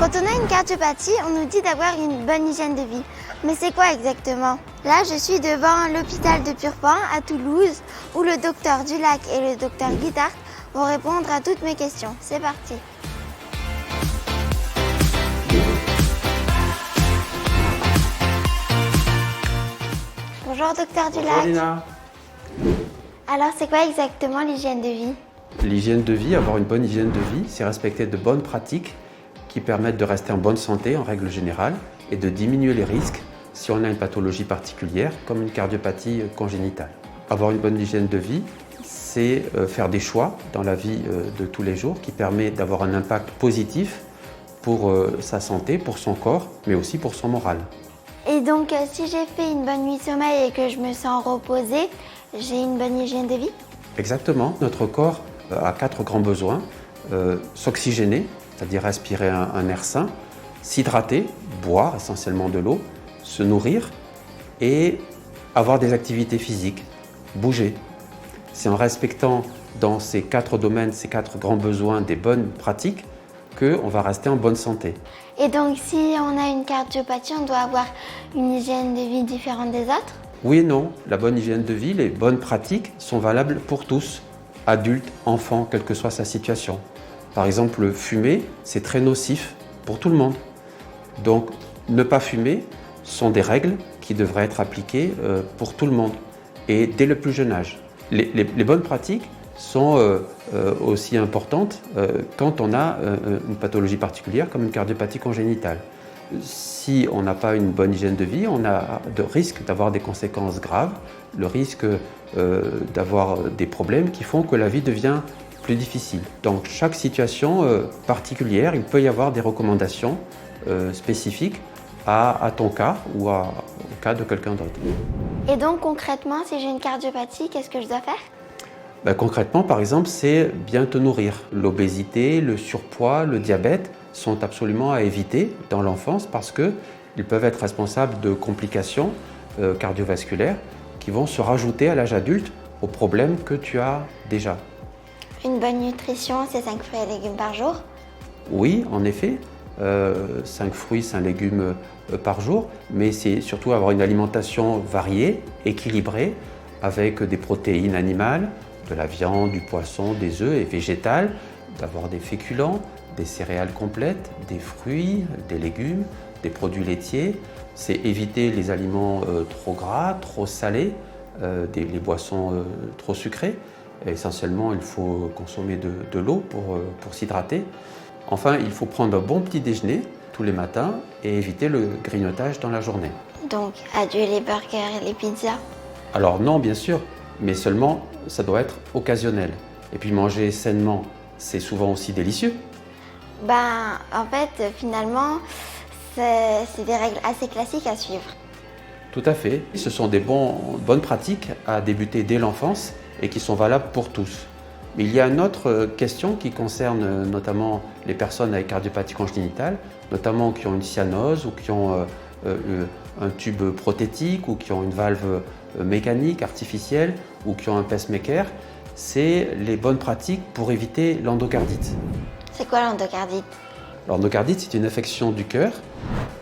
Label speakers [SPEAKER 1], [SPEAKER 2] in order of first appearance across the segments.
[SPEAKER 1] Quand on a une cardiopathie, on nous dit d'avoir une bonne hygiène de vie. Mais c'est quoi exactement? Là, je suis devant l'hôpital de Purpan à Toulouse, où le docteur Dulac et le docteur Guitart vont répondre à toutes mes questions. C'est parti. Bonjour docteur Dulac.
[SPEAKER 2] Bonjour Lina.
[SPEAKER 1] Alors c'est quoi exactement l'hygiène de vie?
[SPEAKER 2] L'hygiène de vie, avoir une bonne hygiène de vie, c'est respecter de bonnes pratiques qui permettent de rester en bonne santé en règle générale et de diminuer les risques si on a une pathologie particulière comme une cardiopathie congénitale. Avoir une bonne hygiène de vie, c'est faire des choix dans la vie de tous les jours qui permet d'avoir un impact positif pour sa santé, pour son corps, mais aussi pour son moral.
[SPEAKER 1] Et donc si j'ai fait une bonne nuit de sommeil et que je me sens reposée, j'ai une bonne hygiène de vie?
[SPEAKER 2] Exactement, notre corps a 4 grands besoins. S'oxygéner, c'est-à-dire respirer un air sain, s'hydrater, boire essentiellement de l'eau, se nourrir et avoir des activités physiques, bouger. C'est en respectant dans ces 4 domaines, ces 4 grands besoins des bonnes pratiques qu'on va rester en bonne santé.
[SPEAKER 1] Et donc si on a une cardiopathie, on doit avoir une hygiène de vie différente des autres?
[SPEAKER 2] Oui et non, la bonne hygiène de vie, les bonnes pratiques sont valables pour tous, adultes, enfants, quelle que soit sa situation. Par exemple, fumer, c'est très nocif pour tout le monde. Donc, ne pas fumer sont des règles qui devraient être appliquées pour tout le monde et dès le plus jeune âge. Les bonnes pratiques sont aussi importantes quand on a une pathologie particulière comme une cardiopathie congénitale. Si on n'a pas une bonne hygiène de vie, on a de risque d'avoir des conséquences graves, le risque d'avoir des problèmes qui font que la vie devient plus difficile. Dans chaque situation particulière, il peut y avoir des recommandations spécifiques à ton cas ou au cas de quelqu'un d'autre.
[SPEAKER 1] Et donc concrètement, si j'ai une cardiopathie, qu'est-ce que je dois faire?
[SPEAKER 2] Concrètement, par exemple, c'est bien te nourrir. L'obésité, le surpoids, le diabète sont absolument à éviter dans l'enfance parce qu'ils peuvent être responsables de complications cardiovasculaires qui vont se rajouter à l'âge adulte aux problèmes que tu as déjà.
[SPEAKER 1] Une bonne nutrition, c'est 5 fruits et légumes par jour?
[SPEAKER 2] Oui, en effet, 5 fruits, 5 légumes par jour, mais c'est surtout avoir une alimentation variée, équilibrée, avec des protéines animales, de la viande, du poisson, des œufs et végétales, d'avoir des féculents, des céréales complètes, des fruits, des légumes, des produits laitiers. C'est éviter les aliments trop gras, trop salés, les boissons trop sucrées. Et essentiellement, il faut consommer de l'eau pour s'hydrater. Enfin, il faut prendre un bon petit déjeuner tous les matins et éviter le grignotage dans la journée.
[SPEAKER 1] Donc, adieu les burgers et les pizzas?
[SPEAKER 2] Alors non, bien sûr, mais seulement ça doit être occasionnel. Et puis manger sainement, c'est souvent aussi délicieux.
[SPEAKER 1] En fait, finalement, c'est des règles assez classiques à suivre.
[SPEAKER 2] Tout à fait. Ce sont des bonnes pratiques à débuter dès l'enfance et qui sont valables pour tous. Mais il y a une autre question qui concerne notamment les personnes avec cardiopathie congénitale, notamment qui ont une cyanose ou qui ont un tube prothétique ou qui ont une valve mécanique, artificielle ou qui ont un pacemaker. C'est les bonnes pratiques pour éviter l'endocardite.
[SPEAKER 1] C'est quoi l'endocardite?
[SPEAKER 2] L'endocardite, c'est une affection du cœur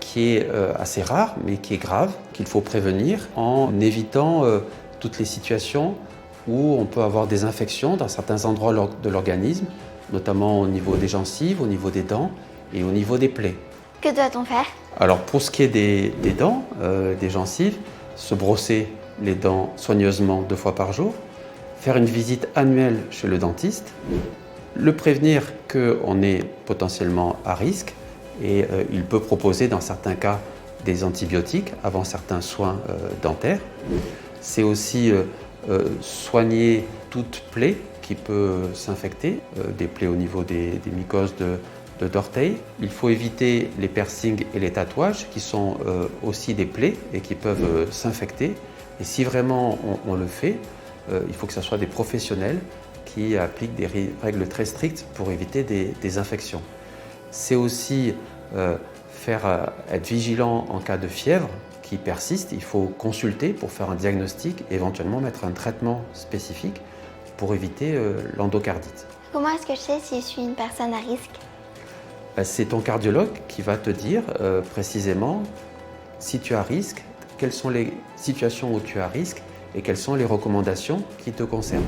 [SPEAKER 2] qui est assez rare, mais qui est grave, qu'il faut prévenir en évitant toutes les situations où on peut avoir des infections dans certains endroits de l'organisme, notamment au niveau des gencives, au niveau des dents et au niveau des plaies.
[SPEAKER 1] Que doit-on faire?
[SPEAKER 2] Alors pour ce qui est des dents, des gencives, se brosser les dents soigneusement 2 fois par jour, faire une visite annuelle chez le dentiste, le prévenir qu'on est potentiellement à risque et il peut proposer dans certains cas des antibiotiques avant certains soins dentaires. C'est aussi soigner toute plaie qui peut s'infecter, des plaies au niveau des mycoses d'orteils. Il faut éviter les piercings et les tatouages qui sont aussi des plaies et qui peuvent s'infecter. Et si vraiment on le fait, il faut que ce soit des professionnels qui appliquent des règles très strictes pour éviter des infections. C'est aussi être vigilant en cas de fièvre qui persiste. Il faut consulter pour faire un diagnostic et éventuellement mettre un traitement spécifique pour éviter l'endocardite.
[SPEAKER 1] Comment est-ce que je sais si je suis une personne à risque?
[SPEAKER 2] C'est ton cardiologue qui va te dire précisément si tu as risque, quelles sont les situations où tu as risque et quelles sont les recommandations qui te concernent.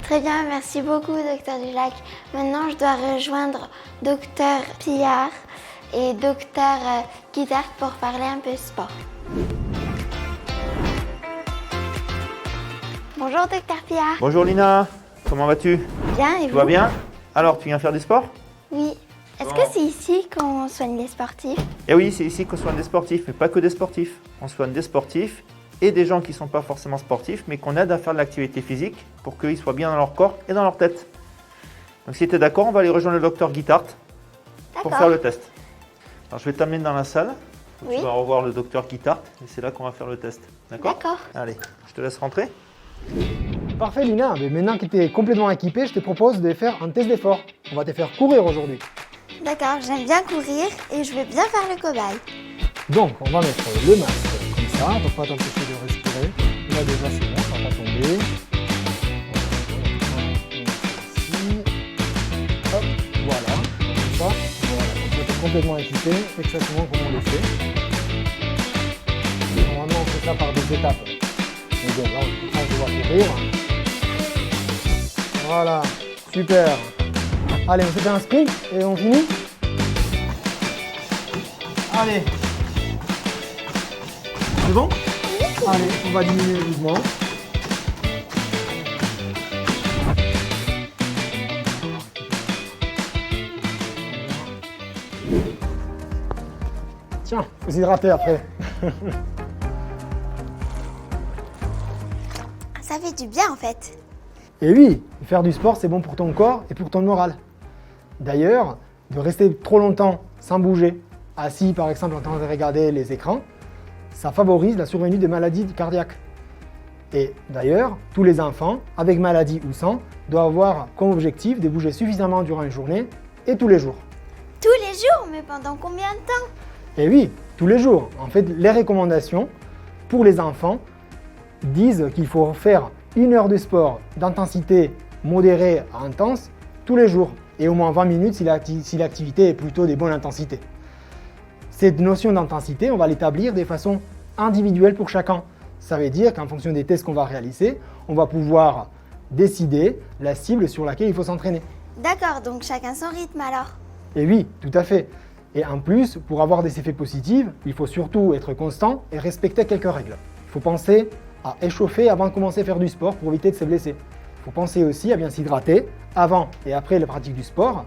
[SPEAKER 1] Très bien, merci beaucoup, docteur Dulac. Maintenant, je dois rejoindre docteur Pillard et docteur Guitart pour parler un peu sport. Bonjour, docteur Pillard.
[SPEAKER 3] Bonjour Lina, comment vas-tu?
[SPEAKER 1] Bien, et vous?
[SPEAKER 3] Tout va bien? Alors, tu viens faire du sport?
[SPEAKER 1] Oui. Est-ce
[SPEAKER 3] Bon.
[SPEAKER 1] que c'est ici qu'on soigne les sportifs?
[SPEAKER 3] Eh oui, c'est ici qu'on soigne des sportifs, mais pas que des sportifs. On soigne des sportifs et des gens qui ne sont pas forcément sportifs, mais qu'on aide à faire de l'activité physique pour qu'ils soient bien dans leur corps et dans leur tête. Donc si tu es d'accord, on va aller rejoindre le docteur Guitart pour faire le test. Alors je vais t'amener dans la salle,
[SPEAKER 1] Oui.
[SPEAKER 3] tu vas revoir le docteur Guitart et c'est là qu'on va faire le test. D'accord?
[SPEAKER 1] D'accord.
[SPEAKER 3] Allez, je te laisse rentrer.
[SPEAKER 4] Parfait Lina, mais maintenant que tu es complètement équipé, je te propose de faire un test d'effort. On va te faire courir aujourd'hui.
[SPEAKER 1] D'accord, j'aime bien courir et je veux bien faire le cobaye.
[SPEAKER 4] Donc on va mettre le masque comme ça, pour pas t'empêcher de respirer. Là déjà c'est bon, ça va pas tomber. Ici. Hop, voilà, comme ça. Voilà, donc tu es complètement équipé, exactement comme on le fait. Normalement on fait ça par des étapes. Mais bon, là on va courir. Voilà, super. Allez, on se fait un sprint et on finit. Allez. C'est bon? Allez, on va diminuer le mouvement. Tiens, faut s'hydrater après.
[SPEAKER 1] Ça fait du bien en fait.
[SPEAKER 4] Et oui, faire du sport, c'est bon pour ton corps et pour ton moral. D'ailleurs, de rester trop longtemps sans bouger, assis par exemple en train de regarder les écrans, ça favorise la survenue des maladies cardiaques. Et d'ailleurs, tous les enfants, avec maladie ou sans, doivent avoir comme objectif de bouger suffisamment durant une journée et tous les jours.
[SPEAKER 1] Tous les jours, mais pendant combien de temps?
[SPEAKER 4] Et oui, tous les jours. En fait, les recommandations pour les enfants disent qu'il faut faire 1 heure de sport d'intensité modérée à intense tous les jours et au moins 20 minutes si l'activité est plutôt de bonne intensité. Cette notion d'intensité, on va l'établir de façon individuelle pour chacun. Ça veut dire qu'en fonction des tests qu'on va réaliser, on va pouvoir décider la cible sur laquelle il faut s'entraîner.
[SPEAKER 1] D'accord, donc chacun son rythme alors.
[SPEAKER 4] Et oui, tout à fait. Et en plus, pour avoir des effets positifs, il faut surtout être constant et respecter quelques règles. Il faut penser à échauffer avant de commencer à faire du sport pour éviter de se blesser. Il faut penser aussi à bien s'hydrater avant et après la pratique du sport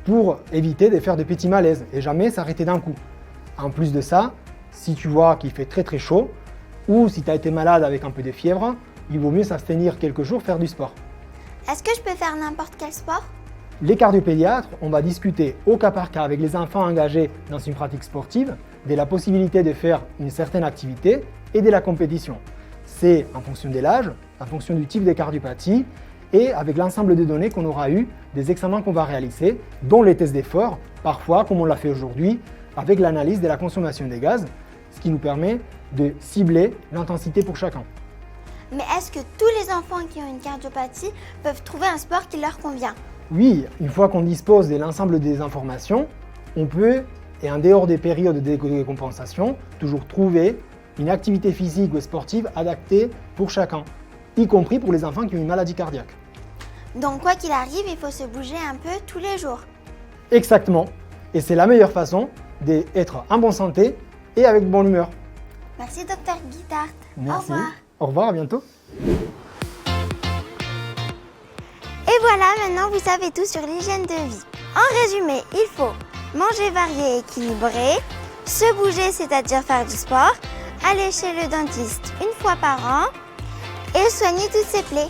[SPEAKER 4] pour éviter de faire de petits malaises et jamais s'arrêter d'un coup. En plus de ça, si tu vois qu'il fait très très chaud ou si tu as été malade avec un peu de fièvre, il vaut mieux s'abstenir quelques jours, faire du sport.
[SPEAKER 1] Est-ce que je peux faire n'importe quel sport?
[SPEAKER 4] Les cardiopédiatres, on va discuter au cas par cas avec les enfants engagés dans une pratique sportive de la possibilité de faire une certaine activité et de la compétition. C'est en fonction de l'âge, en fonction du type de cardiopathie et avec l'ensemble des données qu'on aura eu des examens qu'on va réaliser, dont les tests d'effort, parfois comme on l'a fait aujourd'hui, avec l'analyse de la consommation des gaz, ce qui nous permet de cibler l'intensité pour chacun.
[SPEAKER 1] Mais est-ce que tous les enfants qui ont une cardiopathie peuvent trouver un sport qui leur convient?
[SPEAKER 4] Oui, une fois qu'on dispose de l'ensemble des informations, on peut, et en dehors des périodes de compensation, toujours trouver une activité physique ou sportive adaptée pour chacun, y compris pour les enfants qui ont une maladie cardiaque.
[SPEAKER 1] Donc quoi qu'il arrive, il faut se bouger un peu tous les jours.
[SPEAKER 4] Exactement, et c'est la meilleure façon d'être en bonne santé et avec bonne humeur.
[SPEAKER 1] Merci docteur Guitart.
[SPEAKER 4] Merci.
[SPEAKER 1] Au revoir.
[SPEAKER 4] Au revoir, à bientôt.
[SPEAKER 1] Et voilà, maintenant vous savez tout sur l'hygiène de vie. En résumé, il faut manger varié et équilibré, se bouger, c'est-à-dire faire du sport, aller chez le dentiste 1 fois par an et soigner toutes ses plaies.